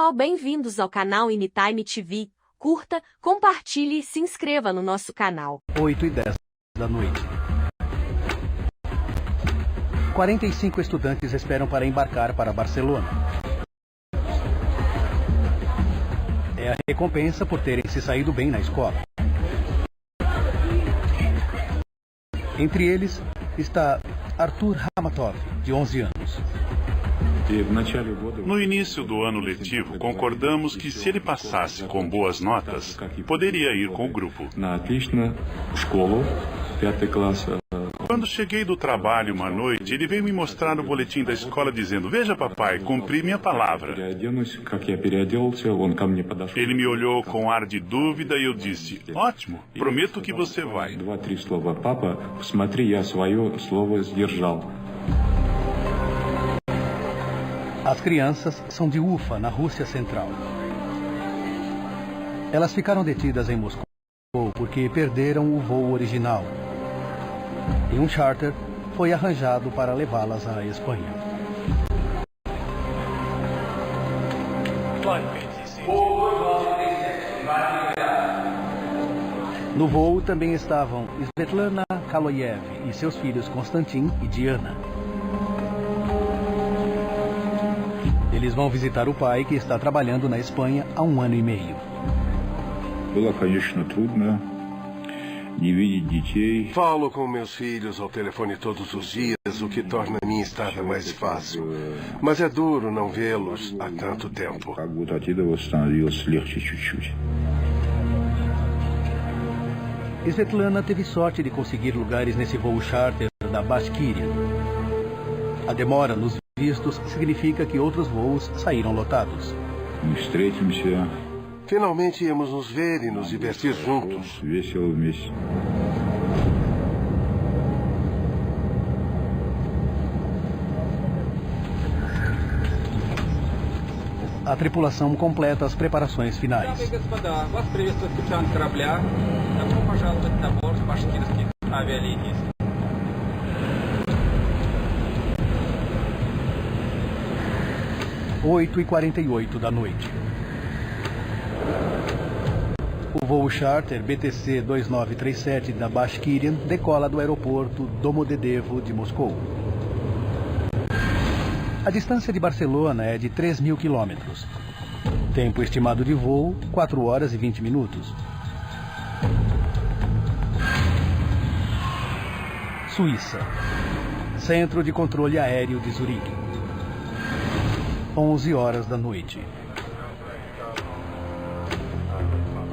pessoal, bem-vindos ao canal Anytime TV. Curta, compartilhe e se inscreva no nosso canal. 8h10 da noite. 45 estudantes esperam para embarcar para Barcelona. É a recompensa por terem se saído bem na escola. Entre eles está Artur Ramatov, de 11 anos. No início do ano letivo, concordamos que se ele passasse com boas notas, poderia ir com o grupo. Quando cheguei do trabalho uma noite, ele veio me mostrar o boletim da escola dizendo: "Veja, papai, cumpri minha palavra." Ele me olhou com ar de dúvida e eu disse: "Ótimo, prometo que você vai." As crianças são de Ufa, na Rússia Central. Elas ficaram detidas em Moscou porque perderam o voo original. E um charter foi arranjado para levá-las à Espanha. No voo também estavam Svetlana Kaloyev e seus filhos Konstantin e Diana. Eles vão visitar o pai, que está trabalhando na Espanha há 1 ano e meio. Falo com meus filhos ao telefone todos os dias, o que torna a minha estada mais fácil. Mas é duro não vê-los há tanto tempo. Svetlana teve sorte de conseguir lugares nesse voo charter da Bashkirian. A demora nos vistos significa que outros voos saíram lotados. Finalmente íamos nos ver e nos divertir juntos. A tripulação completa as preparações finais. 8h48 da noite. O voo charter BTC 2937 da Bashkirian decola do aeroporto Domodedovo de Moscou. A distância de Barcelona é de 3.000 quilômetros. Tempo estimado de voo, 4 horas e 20 minutos. Suíça. Centro de Controle Aéreo de Zurique. 11 horas da noite.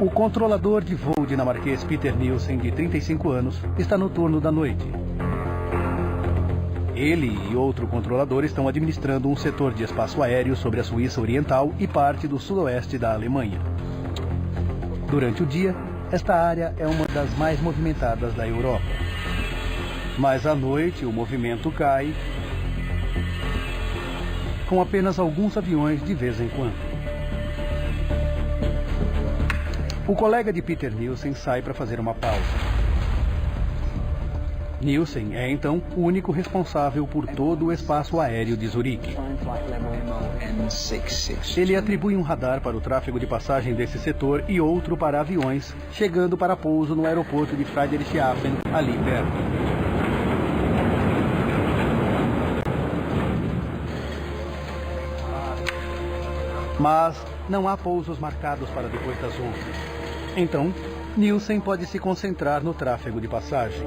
O controlador de voo dinamarquês Peter Nielsen, de 35 anos, está no turno da noite. Ele e outro controlador estão administrando um setor de espaço aéreo sobre a Suíça Oriental e parte do sudoeste da Alemanha. Durante o dia, esta área é uma das mais movimentadas da Europa. Mas à noite o movimento cai, com apenas alguns aviões de vez em quando. O colega de Peter Nielsen sai para fazer uma pausa. Nielsen é então o único responsável por todo o espaço aéreo de Zurique. Ele atribui um radar para o tráfego de passagem desse setor e outro para aviões, chegando para pouso no aeroporto de Friedrichshafen, ali perto. Mas não há pousos marcados para depois das 11. Então, Nielsen pode se concentrar no tráfego de passagem.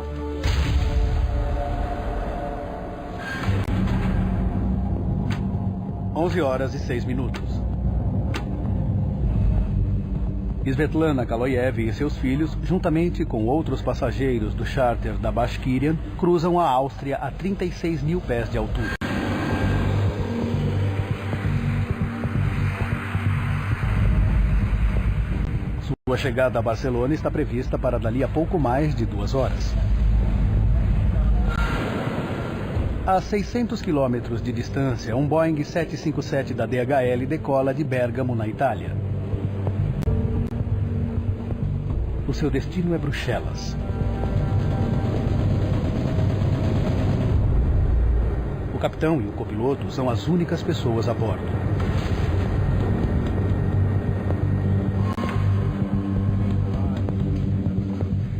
Onze horas e 6 minutos. Svetlana Kaloyev e seus filhos, juntamente com outros passageiros do charter da Bashkirian, cruzam a Áustria a 36.000 pés de altura. Sua chegada a Barcelona está prevista para dali a pouco mais de 2 horas. A 600 quilômetros de distância, um Boeing 757 da DHL decola de Bérgamo, na Itália. O seu destino é Bruxelas. O capitão e o copiloto são as únicas pessoas a bordo.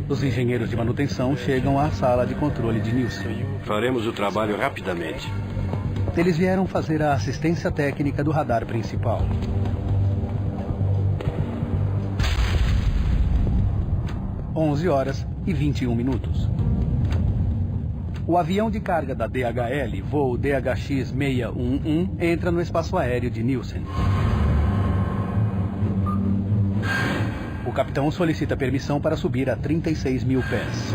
Os engenheiros de manutenção chegam à sala de controle de Nielsen. Faremos o trabalho rapidamente. Eles vieram fazer a assistência técnica do radar principal. (11 horas e 21 minutos). O avião de carga da DHL, voo DHX-611, entra no espaço aéreo de Nielsen. O capitão solicita permissão para subir a 36 mil pés.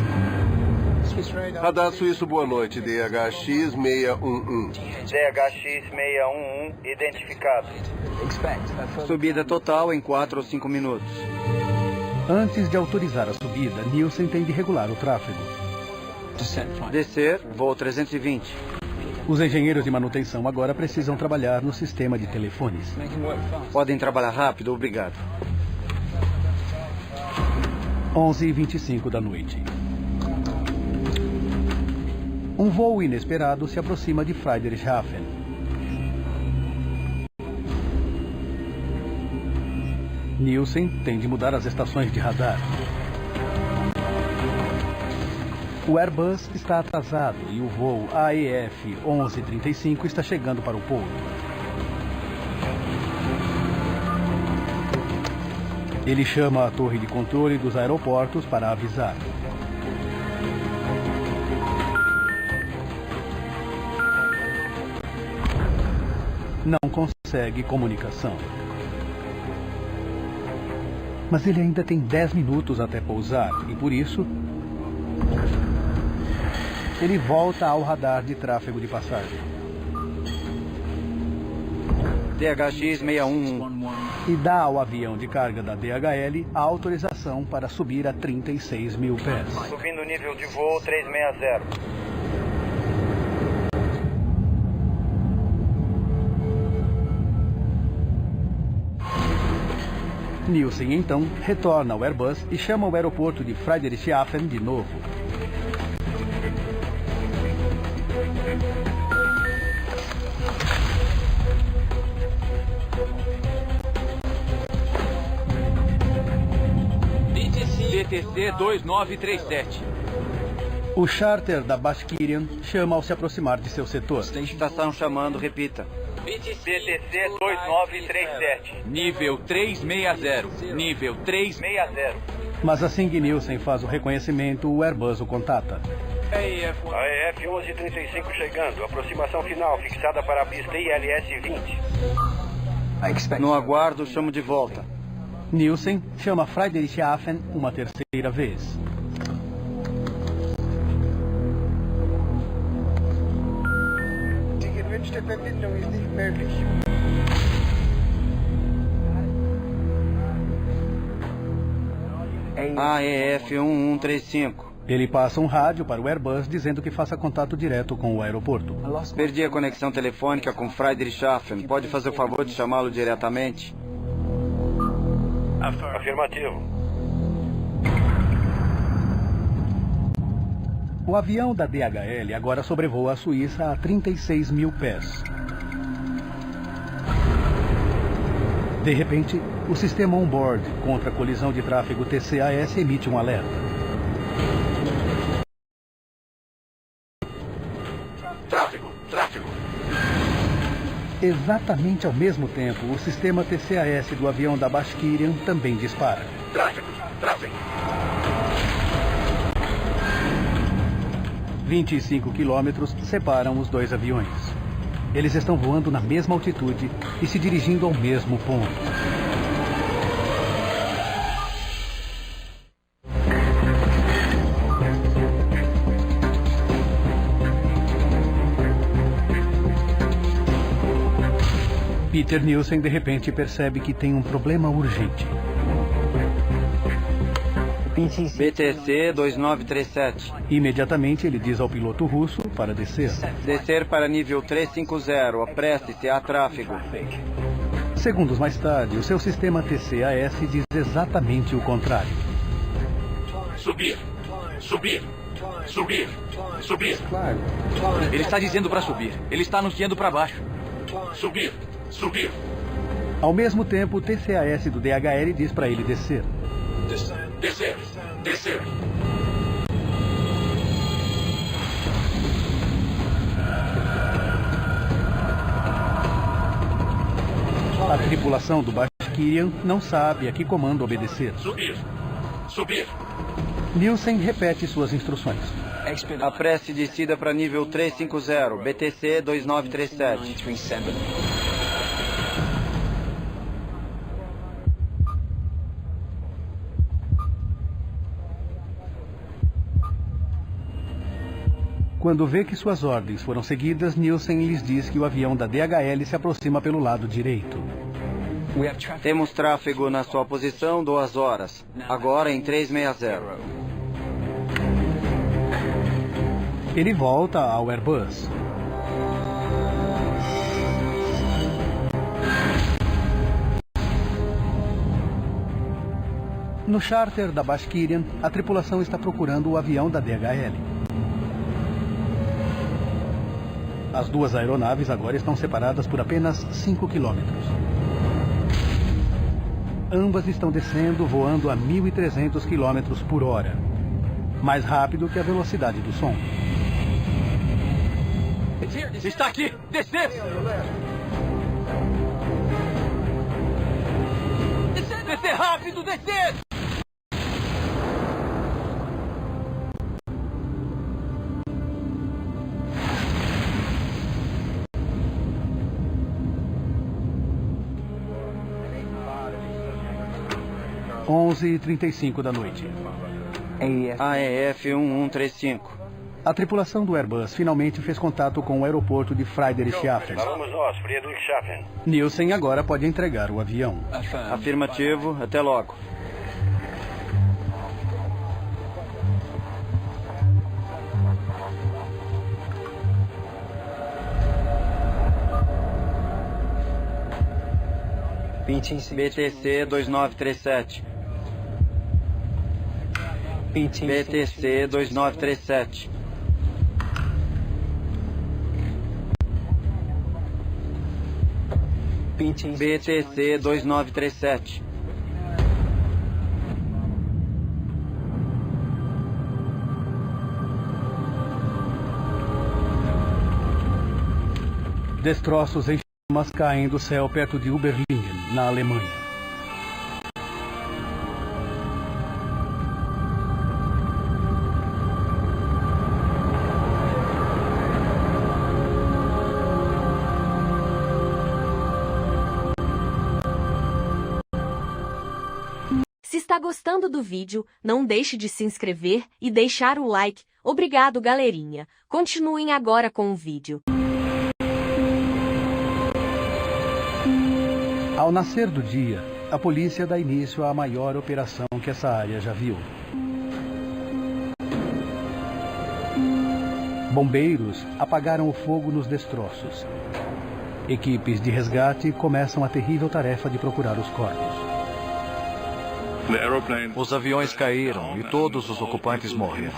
Radar suíço, boa noite. DHX-611. DHX-611 identificado. Subida total em 4 ou 5 minutos. Antes de autorizar a subida, Nielsen tem de regular o tráfego. Descer, voo 320. Os engenheiros de manutenção agora precisam trabalhar no sistema de telefones. Podem trabalhar rápido, obrigado. 11h25 da noite. Um voo inesperado se aproxima de Friedrichshafen. Nielsen tem de mudar as estações de radar. O Airbus está atrasado e o voo AEF 1135 está chegando para o pouso. Ele chama a torre de controle dos aeroportos para avisar. Não consegue comunicação. Mas ele ainda tem 10 minutos até pousar e, por isso, ele volta ao radar de tráfego de passagem. DHX-611. E dá ao avião de carga da DHL a autorização para subir a 36 mil pés. Subindo nível de voo 360. Nielsen, então, retorna ao Airbus e chama o aeroporto de Friedrichshafen de novo. DTC 2937. O charter da Bashkirian chama ao se aproximar de seu setor. Estação chamando, repita. DTC 2937. Nível 360. Nível 360. Mas assim que Nielsen faz o reconhecimento, o Airbus o contata. AEF 1135 chegando. Aproximação final fixada para a pista ILS 20. No aguardo, chamo de volta. Nielsen chama Friedrichshafen uma terceira vez. AEF 1135. Ele passa um rádio para o Airbus dizendo que faça contato direto com o aeroporto. Perdi a conexão telefônica com Friedrichshafen. Pode fazer o favor de chamá-lo diretamente? Afirmativo. O avião da DHL agora sobrevoa a Suíça a 36 mil pés. De repente, o sistema on-board contra a colisão de tráfego TCAS emite um alerta. Tráfego. Exatamente ao mesmo tempo, o sistema TCAS do avião da Bashkirian também dispara. Tráfego. 25 quilômetros separam os dois aviões. Eles estão voando na mesma altitude e se dirigindo ao mesmo ponto. Peter Nielsen de repente percebe que tem um problema urgente. BTC 2937. Imediatamente ele diz ao piloto russo para descer. Descer para nível 350. Apresse-se, há tráfego. Segundos mais tarde, o seu sistema TCAS diz exatamente o contrário. Subir. Ele está dizendo para subir. Ele está anunciando para baixo. Subir. Ao mesmo tempo, o TCAS do DHL diz para ele descer. Descer. tripulação do Bashkirian não sabe a que comando obedecer. Subir. Subir. Nielsen repete suas instruções. Apresse descida para nível 350, BTC 2937. Quando vê que suas ordens foram seguidas, Nielsen lhes diz que o avião da DHL se aproxima pelo lado direito. Temos tráfego na sua posição 2 horas. Agora em 360. Ele volta ao Airbus. No charter da Bashkirian, a tripulação está procurando o avião da DHL. As duas aeronaves agora estão separadas por apenas 5 quilômetros. Ambas estão descendo, voando a 1.300 quilômetros por hora. Mais rápido que a velocidade do som. Está aqui! Descer! Descer rápido! Descer! Onze e 35 da noite. AEF 1135. A tripulação do Airbus finalmente fez contato com o aeroporto de Friedrichshafen. Falamos nós, Friedrichshafen. Nielsen agora pode entregar o avião. Afirmativo. Até logo. BTC 2937. BTC 2937. BTC 2937. Destroços em chamas caem do céu perto de Oberlingen, na Alemanha. Se está gostando do vídeo, não deixe de se inscrever e deixar o like. Obrigado, galerinha. Continuem agora com o vídeo. Ao nascer do dia, a polícia dá início à maior operação que essa área já viu. Bombeiros apagaram o fogo nos destroços. Equipes de resgate começam a terrível tarefa de procurar os corpos. Os aviões caíram e todos os ocupantes morreram.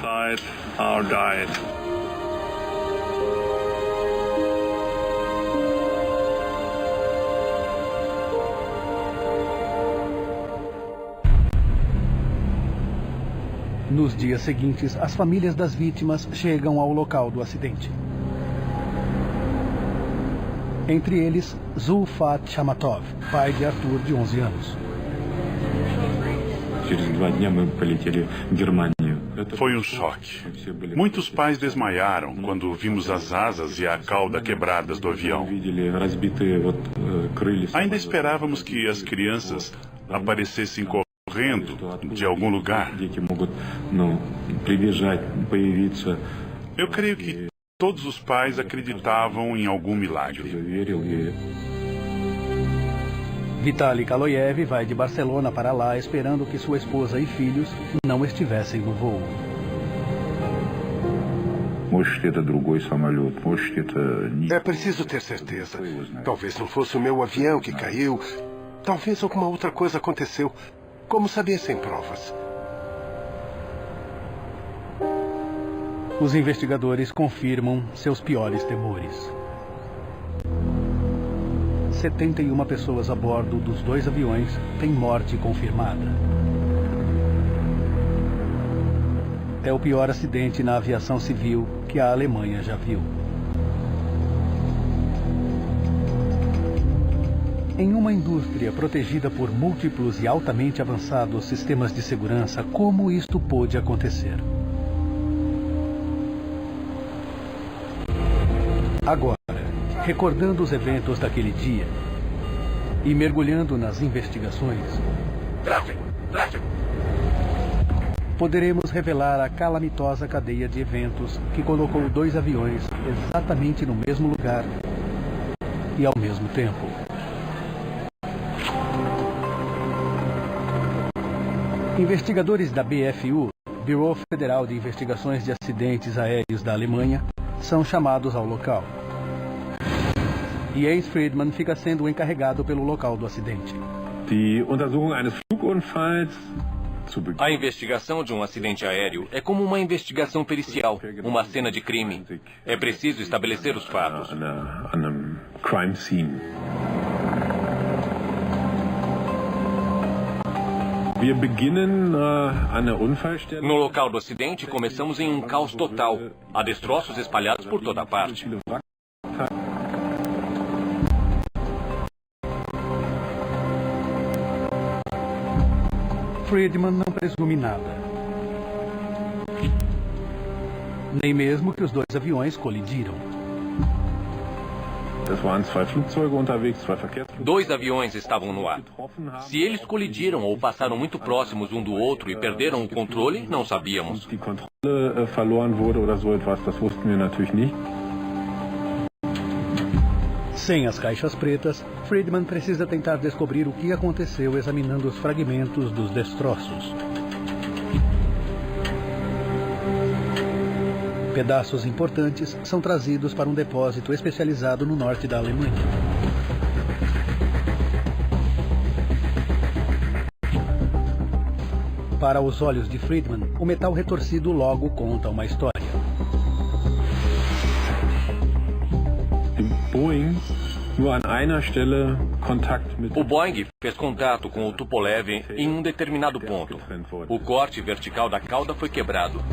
Nos dias seguintes, as famílias das vítimas chegam ao local do acidente. Entre eles, Zulfat Shamatov, pai de Arthur, de 11 anos. Foi um choque. Muitos pais desmaiaram quando vimos as asas e a cauda quebradas do avião. Ainda esperávamos que as crianças aparecessem correndo de algum lugar. Eu creio que todos os pais acreditavam em algum milagre. Vitaly Kaloyev vai de Barcelona para lá esperando que sua esposa e filhos não estivessem no voo. É preciso ter certeza. Talvez não fosse o meu avião que caiu. Talvez alguma outra coisa aconteceu. Como saber sem provas? Os investigadores confirmam seus piores temores. 71 pessoas a bordo dos dois aviões têm morte confirmada. É o pior acidente na aviação civil que a Alemanha já viu. Em uma indústria protegida por múltiplos e altamente avançados sistemas de segurança, como isto pôde acontecer? Agora, recordando os eventos daquele dia e mergulhando nas investigações, poderemos revelar a calamitosa cadeia de eventos que colocou 2 aviões exatamente no mesmo lugar e ao mesmo tempo. Investigadores da BFU, Bureau Federal de Investigações de Acidentes Aéreos da Alemanha, são chamados ao local. E Ace Friedman fica sendo encarregado pelo local do acidente. A investigação de um acidente aéreo é como uma investigação pericial, uma cena de crime. É preciso estabelecer os fatos. No local do acidente, começamos em um caos total. Há destroços espalhados por toda parte. Friedman não presume nada. Nem mesmo que os 2 aviões colidiram. 2 aviões estavam no ar. Se eles colidiram ou passaram muito próximos um do outro e perderam o controle, não sabíamos. Sem as caixas pretas, Friedman precisa tentar descobrir o que aconteceu examinando os fragmentos dos destroços. Pedaços importantes são trazidos para um depósito especializado no norte da Alemanha. Para os olhos de Friedman, o metal retorcido logo conta uma história. O Boeing fez contato com o Tupolev em um determinado ponto. O corte vertical da cauda foi quebrado.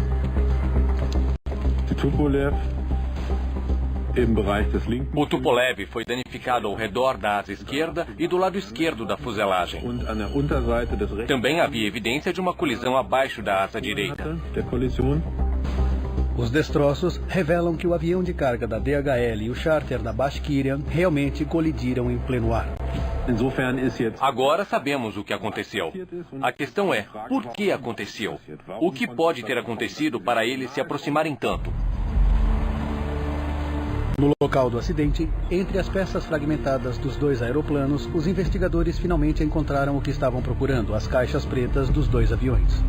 O Tupolev foi danificado ao redor da asa esquerda e do lado esquerdo da fuselagem. Também havia evidência de uma colisão abaixo da asa direita. Os destroços revelam que o avião de carga da DHL e o charter da Bashkirian realmente colidiram em pleno ar. Agora sabemos o que aconteceu. A questão é, por que aconteceu? O que pode ter acontecido para eles se aproximarem tanto? No local do acidente, entre as peças fragmentadas dos 2 aeroplanos, os investigadores finalmente encontraram o que estavam procurando, as caixas pretas dos 2 aviões.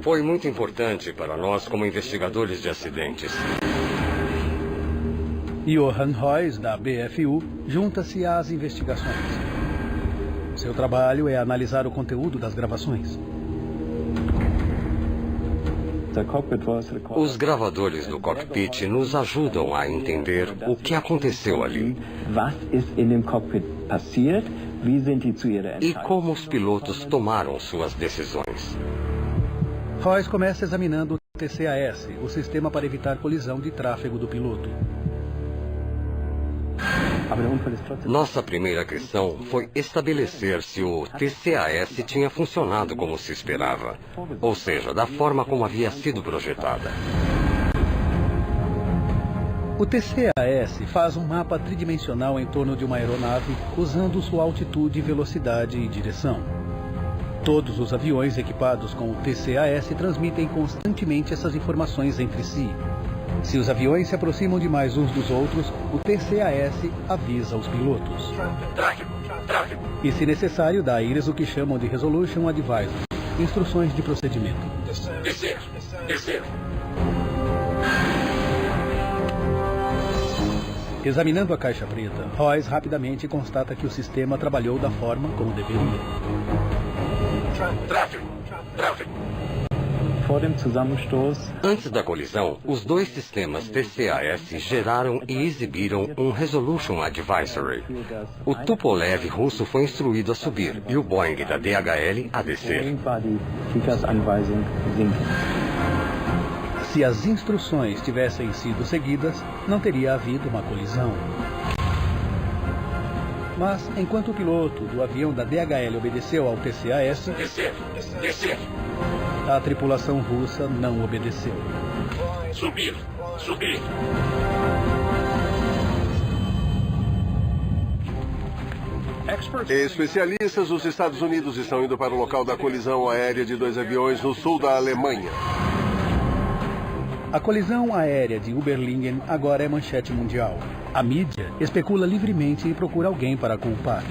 Foi muito importante para nós como investigadores de acidentes. Johan Heuss, da BFU, junta-se às investigações. Seu trabalho é analisar o conteúdo das gravações. Os gravadores do cockpit nos ajudam a entender o que aconteceu ali. E como os pilotos tomaram suas decisões. Heuss começa examinando o TCAS, o sistema para evitar colisão de tráfego do piloto. Nossa primeira questão foi estabelecer se o TCAS tinha funcionado como se esperava, ou seja, da forma como havia sido projetada. O TCAS faz um mapa tridimensional em torno de uma aeronave usando sua altitude, velocidade e direção. Todos os aviões equipados com o TCAS transmitem constantemente essas informações entre si. Se os aviões se aproximam demais uns dos outros, o TCAS avisa os pilotos. E, se necessário, dá a eles o que chamam de Resolution Advisory, instruções de procedimento. Descer. Examinando a caixa preta, Heuss rapidamente constata que o sistema trabalhou da forma como deveria. Antes da colisão, os dois sistemas TCAS geraram e exibiram um Resolution Advisory. O Tupolev russo foi instruído a subir e o Boeing da DHL a descer. Se as instruções tivessem sido seguidas, não teria havido uma colisão. Mas, enquanto o piloto do avião da DHL obedeceu ao TCAS, Descer. a tripulação russa não obedeceu. Subir. Especialistas dos Estados Unidos estão indo para o local da colisão aérea de dois aviões no sul da Alemanha. A colisão aérea de Überlingen agora é manchete mundial. A mídia especula livremente e procura alguém para culpar.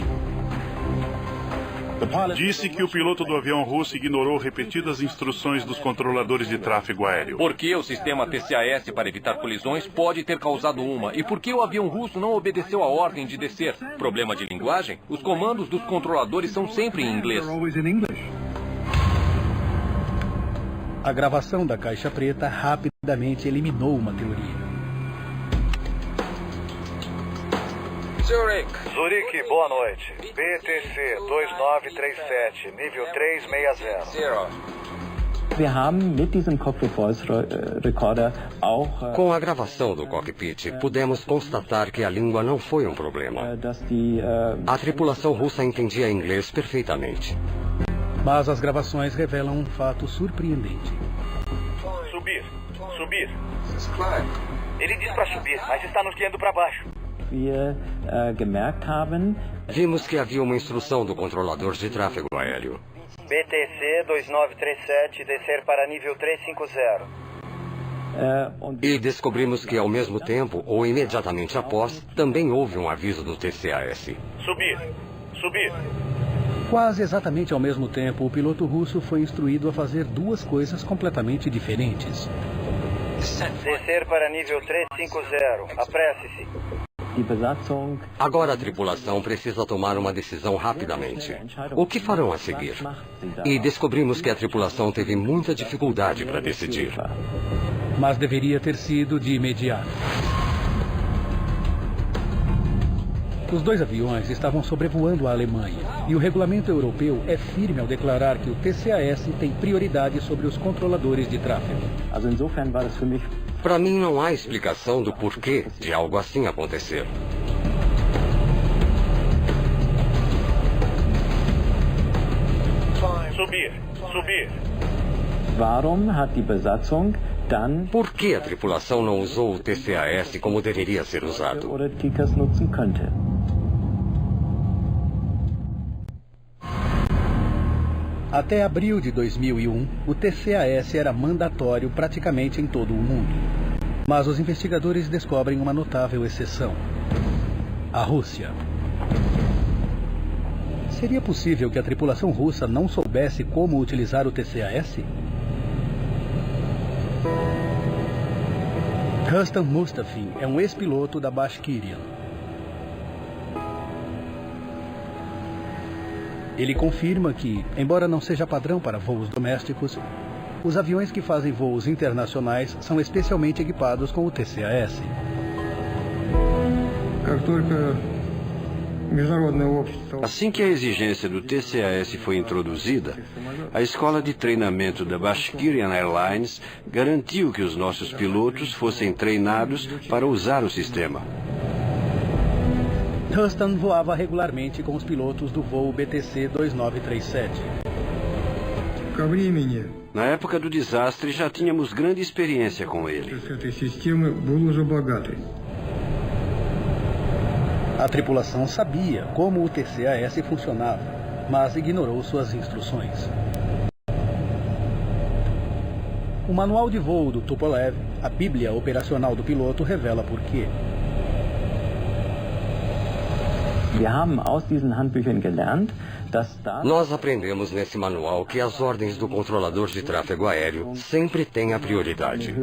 Disse que o piloto do avião russo ignorou repetidas instruções dos controladores de tráfego aéreo. Por que o sistema TCAS para evitar colisões pode ter causado uma? E por que o avião russo não obedeceu a ordem de descer? Problema de linguagem? Os comandos dos controladores são sempre em inglês. A gravação da caixa preta rapidamente eliminou uma teoria. Zurique, boa noite. BTC 2937, nível 360. Com a gravação do cockpit, pudemos constatar que a língua não foi um problema. A tripulação russa entendia inglês perfeitamente. Mas as gravações revelam um fato surpreendente. Subir. Ele diz para subir, mas está nos guiando para baixo. Vimos que havia uma instrução do controlador de tráfego aéreo. BTC 2937, descer para nível 350. E descobrimos que, ao mesmo tempo, ou imediatamente após, também houve um aviso do TCAS. Subir. Quase exatamente ao mesmo tempo, o piloto russo foi instruído a fazer duas coisas completamente diferentes. Descer para nível 350. Apresse-se. Agora a tripulação precisa tomar uma decisão rapidamente. O que farão a seguir? E descobrimos que a tripulação teve muita dificuldade para decidir. Mas deveria ter sido de imediato. Os dois aviões estavam sobrevoando a Alemanha e o regulamento europeu é firme ao declarar que o TCAS tem prioridade sobre os controladores de tráfego. Para mim não há explicação do porquê de algo assim acontecer. Subir. Por que a tripulação não usou o TCAS como deveria ser usado? Até abril de 2001, o TCAS era mandatório praticamente em todo o mundo. Mas os investigadores descobrem uma notável exceção: a Rússia. Seria possível que a tripulação russa não soubesse como utilizar o TCAS? Rustam Mustafin é um ex-piloto da Bashkirian. Ele confirma que, embora não seja padrão para voos domésticos, os aviões que fazem voos internacionais são especialmente equipados com o TCAS. Assim que a exigência do TCAS foi introduzida, a escola de treinamento da Bashkirian Airlines garantiu que os nossos pilotos fossem treinados para usar o sistema. Rustam voava regularmente com os pilotos do voo BTC 2937. Na época do desastre, já tínhamos grande experiência com ele. A tripulação sabia como o TCAS funcionava, mas ignorou suas instruções. O manual de voo do Tupolev, a bíblia operacional do piloto, revela por quê. Nós aprendemos nesse manual que as ordens do controlador de tráfego aéreo sempre têm a prioridade.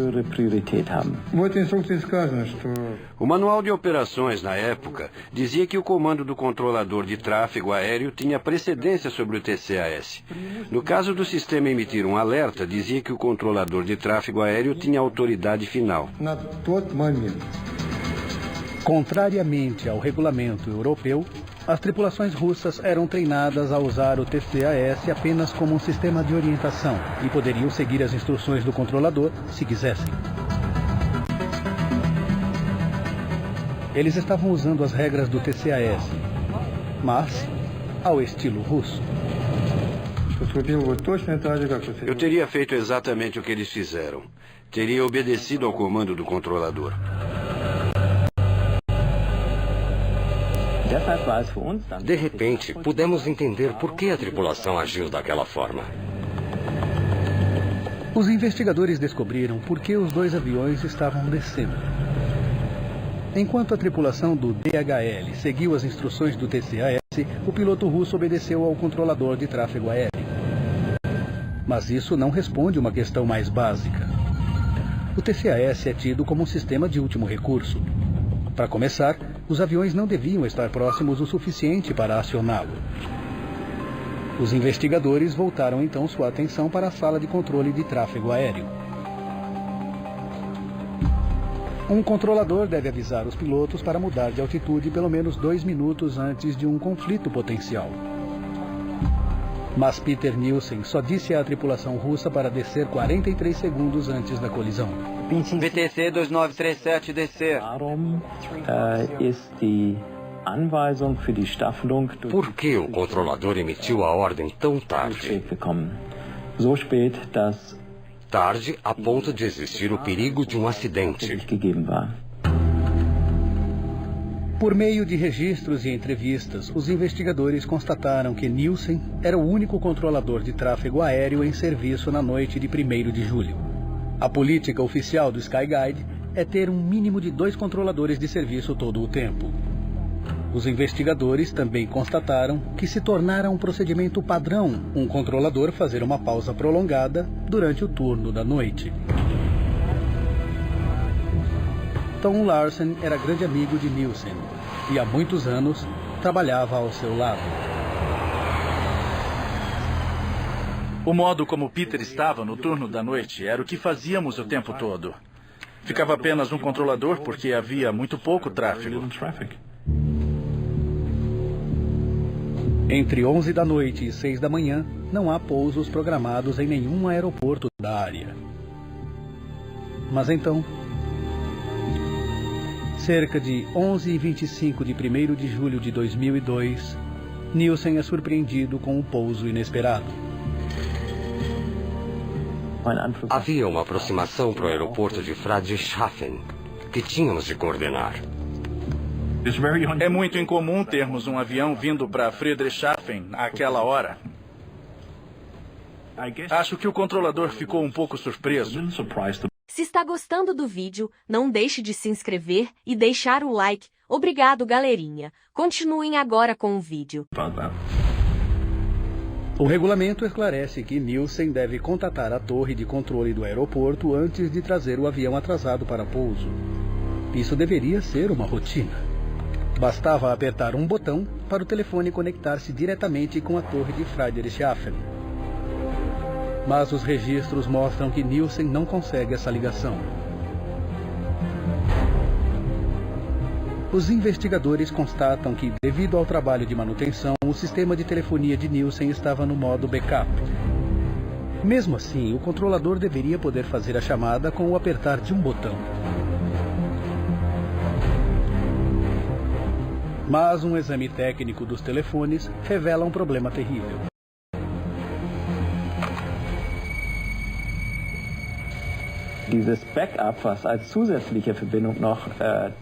O manual de operações na época dizia que o comando do controlador de tráfego aéreo tinha precedência sobre o TCAS. No caso do sistema emitir um alerta, dizia que o controlador de tráfego aéreo tinha autoridade final. Contrariamente ao regulamento europeu, as tripulações russas eram treinadas a usar o TCAS apenas como um sistema de orientação e poderiam seguir as instruções do controlador se quisessem. Eles estavam usando as regras do TCAS, mas ao estilo russo. Eu teria feito exatamente o que eles fizeram. Teria obedecido ao comando do controlador. De repente, pudemos entender por que a tripulação agiu daquela forma. Os investigadores descobriram por que os dois aviões estavam descendo. Enquanto a tripulação do DHL seguiu as instruções do TCAS, o piloto russo obedeceu ao controlador de tráfego aéreo. Mas isso não responde uma questão mais básica. O TCAS é tido como um sistema de último recurso. Para começar, os aviões não deviam estar próximos o suficiente para acioná-lo. Os investigadores voltaram então sua atenção para a sala de controle de tráfego aéreo. Um controlador deve avisar os pilotos para mudar de altitude pelo menos 2 minutos antes de um conflito potencial. Mas Peter Nielsen só disse à tripulação russa para descer 43 segundos antes da colisão. BTC 2937 descer. Por que o controlador emitiu a ordem tão tarde? Tarde a ponto de existir o perigo de um acidente. Por meio de registros e entrevistas, os investigadores constataram que Nielsen era o único controlador de tráfego aéreo em serviço na noite de 1º de julho. A política oficial do Skyguide é ter um mínimo de 2 controladores de serviço todo o tempo. Os investigadores também constataram que se tornara um procedimento padrão um controlador fazer uma pausa prolongada durante o turno da noite. Tom Larsen era grande amigo de Nielsen e há muitos anos trabalhava ao seu lado. O modo como Peter estava no turno da noite era o que fazíamos o tempo todo. Ficava apenas um controlador porque havia muito pouco tráfego. Entre 11 da noite e 6 da manhã, não há pousos programados em nenhum aeroporto da área. Mas então, cerca de 11h25 de 1º de julho de 2002, Nielsen é surpreendido com um pouso inesperado. Havia uma aproximação para o aeroporto de Friedrichshafen que tínhamos de coordenar. É muito incomum termos um avião vindo para Friedrichshafen àquela hora. Acho que o controlador ficou um pouco surpreso. Se está gostando do vídeo, não deixe de se inscrever e deixar o like. Obrigado, galerinha. Continuem agora com o vídeo. O regulamento esclarece que Nielsen deve contatar a torre de controle do aeroporto antes de trazer o avião atrasado para pouso. Isso deveria ser uma rotina. Bastava apertar um botão para o telefone conectar-se diretamente com a torre de Friedrichshafen. Mas os registros mostram que Nielsen não consegue essa ligação. Os investigadores constatam que, devido ao trabalho de manutenção, o sistema de telefonia de Nielsen estava no modo backup. Mesmo assim, o controlador deveria poder fazer a chamada com o apertar de um botão. Mas um exame técnico dos telefones revela um problema terrível.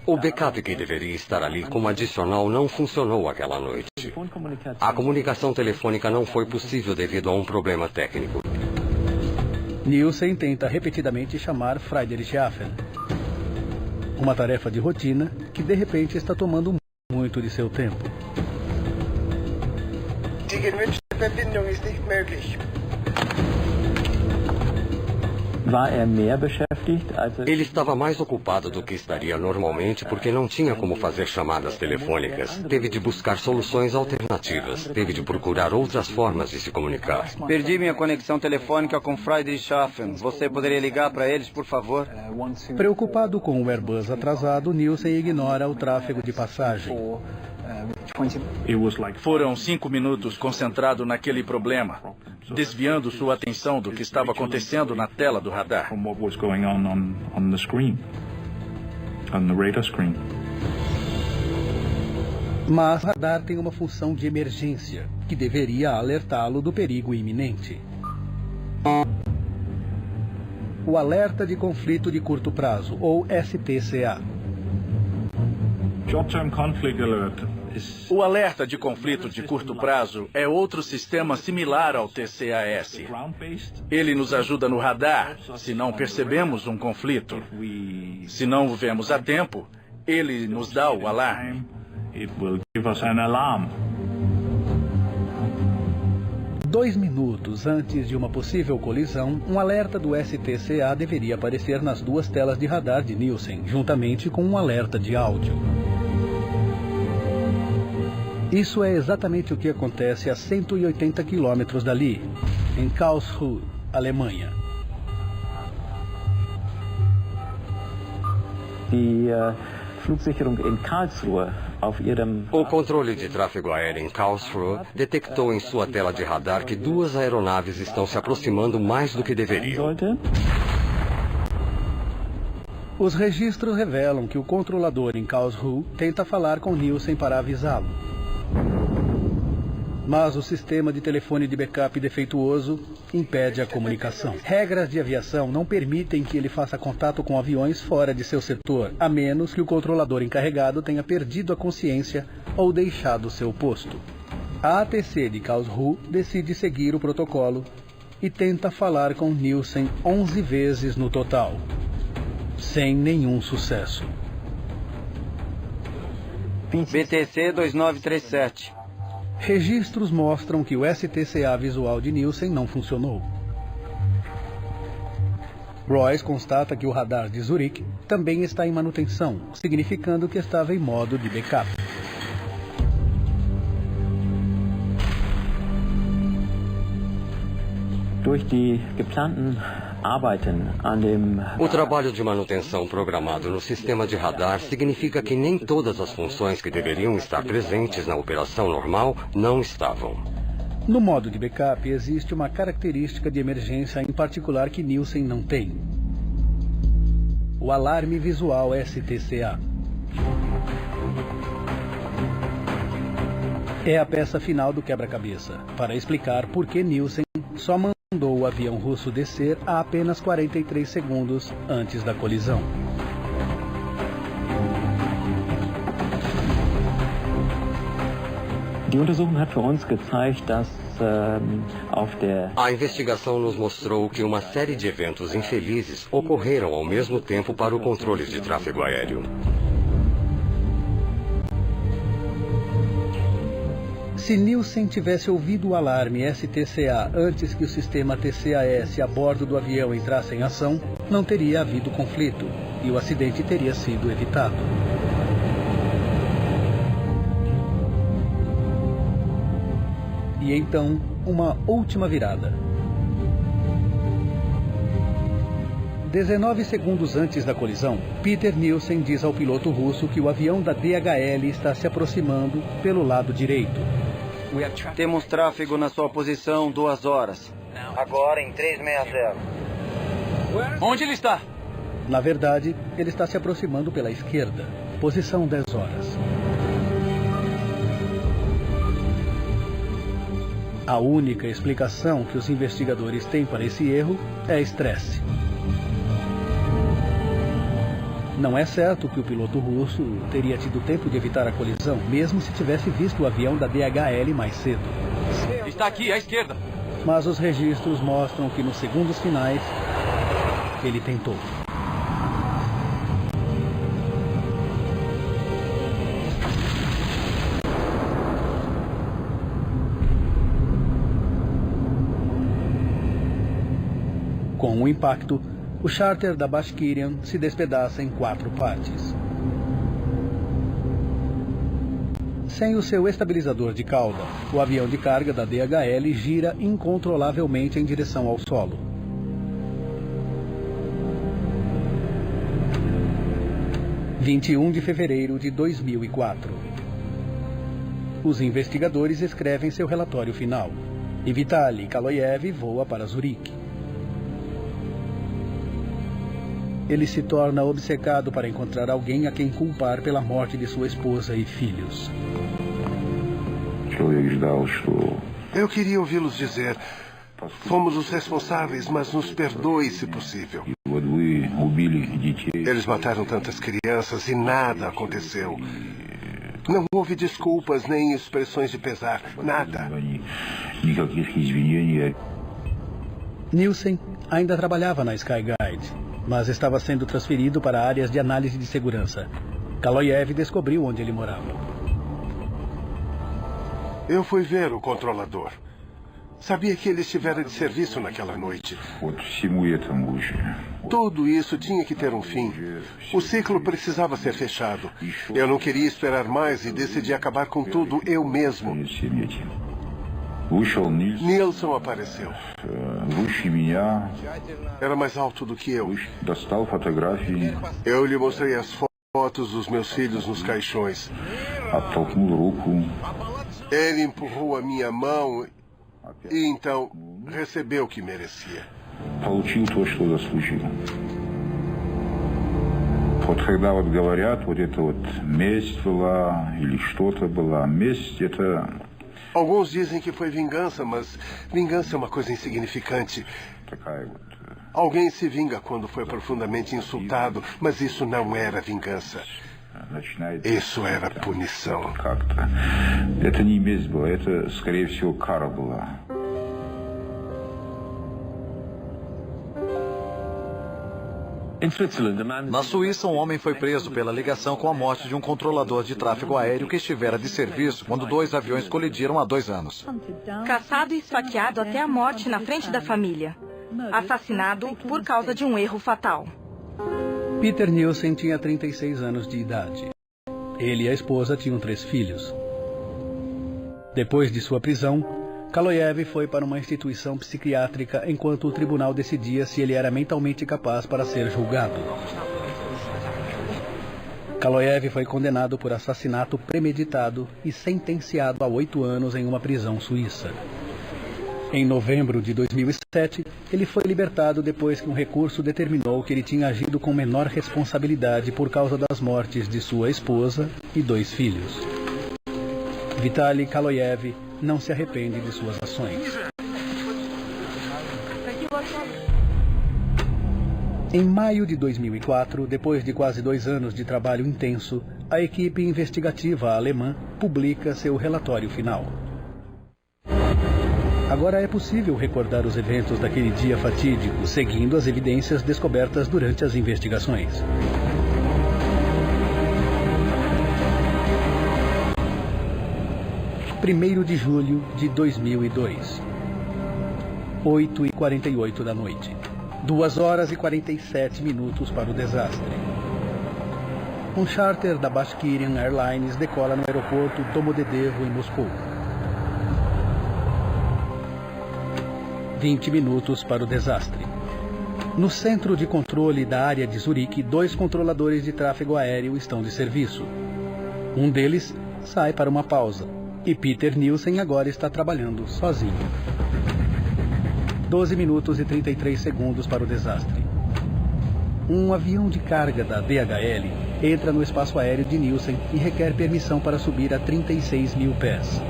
O backup que deveria estar ali como adicional não funcionou aquela noite. A comunicação telefônica não foi possível devido a um problema técnico. Nielsen tenta repetidamente chamar Friedrichshafen. Uma tarefa de rotina que de repente está tomando muito de seu tempo. Die gewünschte Verbindung ist nicht möglich. Ele estava mais ocupado do que estaria normalmente porque não tinha como fazer chamadas telefônicas. Teve de buscar soluções alternativas. Teve de procurar outras formas de se comunicar. Perdi minha conexão telefônica com Friedrichshafen. Você poderia ligar para eles, por favor? Preocupado com o Airbus atrasado, Nielsen ignora o tráfego de passagem. Foram 5 minutos concentrado naquele problema, desviando sua atenção do que estava acontecendo na tela do radar. Mas o radar tem uma função de emergência, que deveria alertá-lo do perigo iminente. O Alerta de Conflito de Curto Prazo, ou STCA. Short-term conflict alert. O alerta de conflito de curto prazo é outro sistema similar ao TCAS. Ele nos ajuda no radar se não percebemos um conflito. Se não o vemos a tempo, ele nos dá o alarme. It will give us an alarm. 2 minutos antes de uma possível colisão, um alerta do STCA deveria aparecer nas 2 telas de radar de Nielsen, juntamente com um alerta de áudio. Isso é exatamente o que acontece a 180 quilômetros dali, em Karlsruhe, Alemanha. O controle de tráfego aéreo em Karlsruhe detectou em sua tela de radar que 2 aeronaves estão se aproximando mais do que deveriam. Os registros revelam que o controlador em Karlsruhe tenta falar com Nielsen para avisá-lo. Mas o sistema de telefone de backup defeituoso impede a comunicação. Regras de aviação não permitem que ele faça contato com aviões fora de seu setor, a menos que o controlador encarregado tenha perdido a consciência ou deixado seu posto. A ATC de Karlsruhe decide seguir o protocolo e tenta falar com Nielsen 11 vezes no total, sem nenhum sucesso. BTC 2937. Registros mostram que o STCA visual de Nielsen não funcionou. Royce constata que o radar de Zurique também está em manutenção, significando que estava em modo de backup. O trabalho de manutenção programado no sistema de radar significa que nem todas as funções que deveriam estar presentes na operação normal não estavam. No modo de backup existe uma característica de emergência em particular que Nielsen não tem: o alarme visual STCA. É a peça final do quebra-cabeça para explicar por que Nielsen só mandou o avião russo descer a apenas 43 segundos antes da colisão. A investigação nos mostrou que uma série de eventos infelizes ocorreram ao mesmo tempo para o controle de tráfego aéreo. Se Nielsen tivesse ouvido o alarme STCA antes que o sistema TCAS a bordo do avião entrasse em ação, não teria havido conflito e o acidente teria sido evitado. E então, uma última virada. 19 segundos antes da colisão, Peter Nielsen diz ao piloto russo que o avião da DHL está se aproximando pelo lado direito. Temos tráfego na sua posição 2 horas. Agora em 360. Onde ele está? Na verdade, ele está se aproximando pela esquerda, posição 10 horas. A única explicação que os investigadores têm para esse erro é estresse. Não é certo que o piloto russo teria tido tempo de evitar a colisão, mesmo se tivesse visto o avião da DHL mais cedo. Está aqui, à esquerda. Mas os registros mostram que nos segundos finais, ele tentou. Com o impacto, o charter da Bashkirian se despedaça em 4 partes. Sem o seu estabilizador de cauda, o avião de carga da DHL gira incontrolavelmente em direção ao solo. – 21 de fevereiro de 2004. Os investigadores escrevem seu relatório final e Vitaly Kaloyev voa para Zurique. Ele se torna obcecado para encontrar alguém a quem culpar pela morte de sua esposa e filhos. Eu queria ouvi-los dizer: fomos os responsáveis, mas nos perdoe se possível. Eles mataram tantas crianças e nada aconteceu. Não houve desculpas nem expressões de pesar, nada. Nielsen ainda trabalhava na Skyguide, mas estava sendo transferido para áreas de análise de segurança. Kaloyev descobriu onde ele morava. Eu fui ver o controlador. Sabia que ele estivera de serviço naquela noite. Tudo isso tinha que ter um fim. O ciclo precisava ser fechado. Eu não queria esperar mais e decidi acabar com tudo eu mesmo. Nilson apareceu. Era mais alto do que eu. Eu lhe mostrei as fotos dos meus filhos nos caixões. Ele empurrou a minha mão e então recebeu o que merecia. Вот когда вот говорят, вот это вот месть была или что-то была, месть это... Alguns dizem que foi vingança, mas vingança é uma coisa insignificante. Alguém se vinga quando foi profundamente insultado, mas isso não era vingança. Isso era punição. Это не месть была, это, скорее всего, кара была. Na Suíça, um homem foi preso pela ligação com a morte de um controlador de tráfego aéreo que estivera de serviço quando 2 aviões colidiram há 2 anos. Caçado e esfaqueado até a morte na frente da família. Assassinado por causa de um erro fatal. Peter Nielsen tinha 36 anos de idade. Ele e a esposa tinham 3 filhos. Depois de sua prisão, Kaloyev foi para uma instituição psiquiátrica enquanto o tribunal decidia se ele era mentalmente capaz para ser julgado. Kaloyev foi condenado por assassinato premeditado e sentenciado a 8 anos em uma prisão suíça. Em novembro de 2007, ele foi libertado depois que um recurso determinou que ele tinha agido com menor responsabilidade por causa das mortes de sua esposa e 2 filhos. Vitaly Kaloyev não se arrepende de suas ações. Em maio de 2004, depois de quase 2 anos de trabalho intenso, a equipe investigativa alemã publica seu relatório final. Agora é possível recordar os eventos daquele dia fatídico, seguindo as evidências descobertas durante as investigações. 1º de julho de 2002, 8h48 da noite. 2 horas e 47 minutos para o desastre. Um charter da Bashkirian Airlines decola no aeroporto Domodedovo, em Moscou. 20 minutos para o desastre. No centro de controle da área de Zurique, 2 controladores de tráfego aéreo estão de serviço. Um deles sai para uma pausa. E Peter Nielsen agora está trabalhando sozinho. 12 minutos e 33 segundos para o desastre. Um avião de carga da DHL entra no espaço aéreo de Nielsen e requer permissão para subir a 36 mil pés.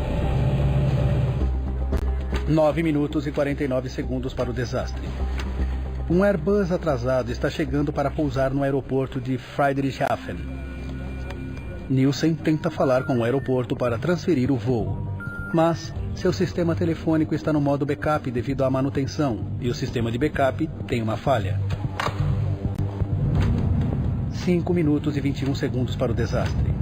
9 minutos e 49 segundos para o desastre. Um Airbus atrasado está chegando para pousar no aeroporto de Friedrichshafen. Nielsen tenta falar com o aeroporto para transferir o voo, mas seu sistema telefônico está no modo backup devido à manutenção e o sistema de backup tem uma falha. 5 minutos e 21 segundos para o desastre.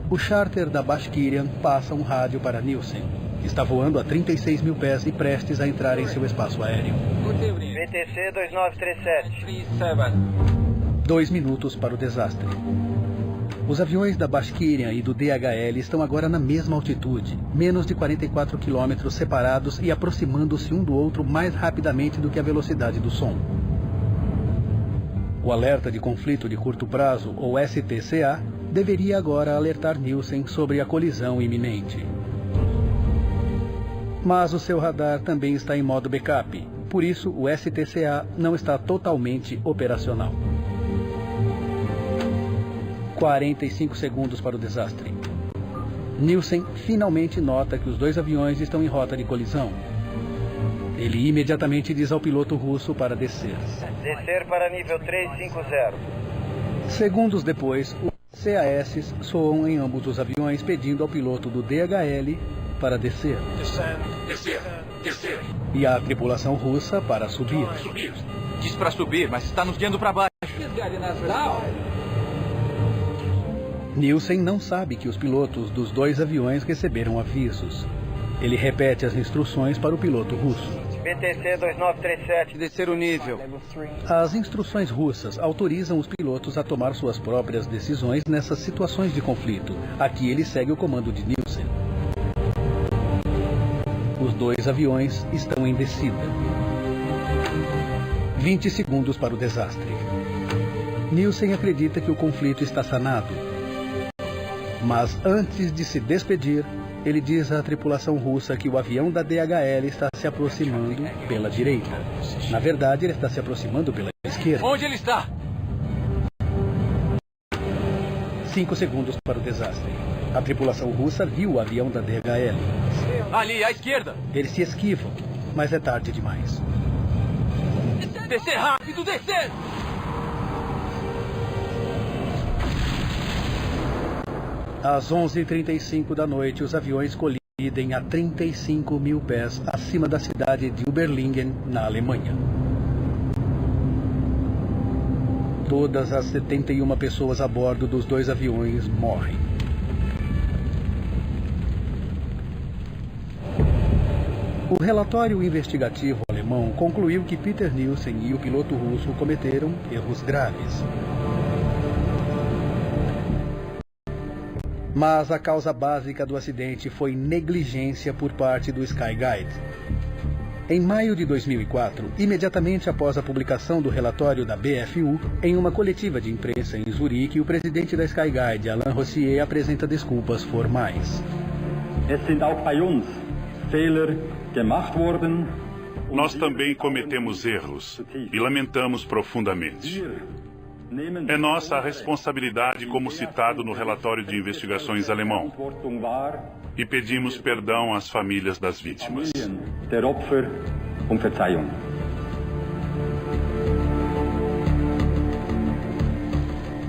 O charter da Bashkirian passa um rádio para Nielsen. Está voando a 36 mil pés e prestes a entrar em seu espaço aéreo. VTC 2937. 2 minutos para o desastre. Os aviões da Bashkirian e do DHL estão agora na mesma altitude, menos de 44 quilômetros separados e aproximando-se um do outro mais rapidamente do que a velocidade do som. O alerta de conflito de curto prazo, ou STCA, deveria agora alertar Nielsen sobre a colisão iminente. Mas o seu radar também está em modo backup, por isso o STCA não está totalmente operacional. 45 segundos para o desastre. Nielsen finalmente nota que os dois aviões estão em rota de colisão. Ele imediatamente diz ao piloto russo para descer. Descer para nível 350. Segundos depois, os CAS soam em ambos os aviões pedindo ao piloto do DHL para descer. Descer. E a tripulação russa para subir. Diz para subir, mas está nos guiando para baixo. Nielsen não sabe que os pilotos dos dois aviões receberam avisos. Ele repete as instruções para o piloto russo. VTC 2937. Descer o nível. As instruções russas autorizam os pilotos a tomar suas próprias decisões nessas situações de conflito. Aqui ele segue o comando de Nielsen. Os dois aviões estão em descida. 20 segundos para o desastre. Nielsen acredita que o conflito está sanado. Mas antes de se despedir, ele diz à tripulação russa que o avião da DHL está se aproximando pela direita. Na verdade, ele está se aproximando pela esquerda. Onde ele está? 5 segundos para o desastre. A tripulação russa viu o avião da DHL. Ali, à esquerda. Eles se esquivam, mas é tarde demais. Descer rápido, descer! Às 11h35 da noite, os aviões colidem a 35 mil pés acima da cidade de Überlingen, na Alemanha. Todas as 71 pessoas a bordo dos dois aviões morrem. O relatório investigativo alemão concluiu que Peter Nielsen e o piloto russo cometeram erros graves. Mas a causa básica do acidente foi negligência por parte do Skyguide. Em maio de 2004, imediatamente após a publicação do relatório da BFU, em uma coletiva de imprensa em Zurique, o presidente da Skyguide, Alain Rossier, apresenta desculpas formais. Nós também cometemos erros e lamentamos profundamente. É nossa responsabilidade, como citado no relatório de investigações alemão. E pedimos perdão às famílias das vítimas.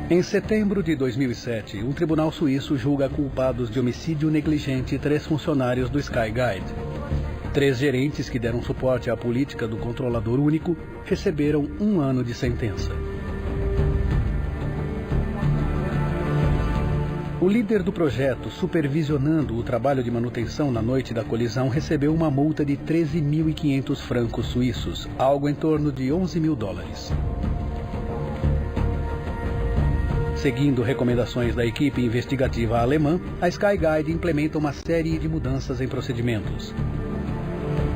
Em setembro de 2007, um tribunal suíço julga culpados de homicídio negligente 3 funcionários do Skyguide. 3 gerentes que deram suporte à política do controlador único receberam 1 ano de sentença. O líder do projeto, supervisionando o trabalho de manutenção na noite da colisão, recebeu uma multa de 13.500 francos suíços, algo em torno de 11 mil dólares. Seguindo recomendações da equipe investigativa alemã, a Skyguide implementa uma série de mudanças em procedimentos.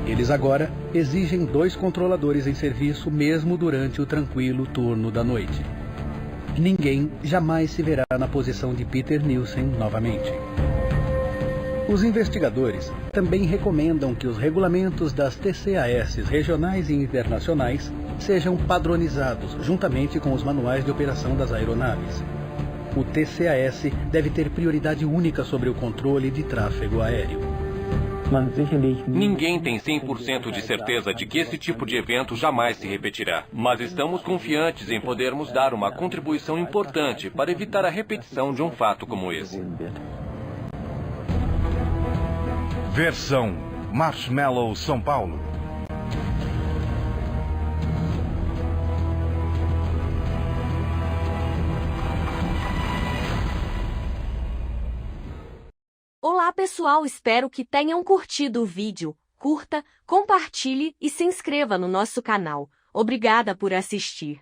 Eles agora exigem 2 controladores em serviço mesmo durante o tranquilo turno da noite. Ninguém jamais se verá na posição de Peter Nielsen novamente. Os investigadores também recomendam que os regulamentos das TCAS regionais e internacionais sejam padronizados juntamente com os manuais de operação das aeronaves. O TCAS deve ter prioridade única sobre o controle de tráfego aéreo. Ninguém tem 100% de certeza de que esse tipo de evento jamais se repetirá, mas estamos confiantes em podermos dar uma contribuição importante para evitar a repetição de um fato como esse. Versão Marshmallow São Paulo. Olá pessoal! Pessoal, espero que tenham curtido o vídeo. Curta, compartilhe e se inscreva no nosso canal. Obrigada por assistir.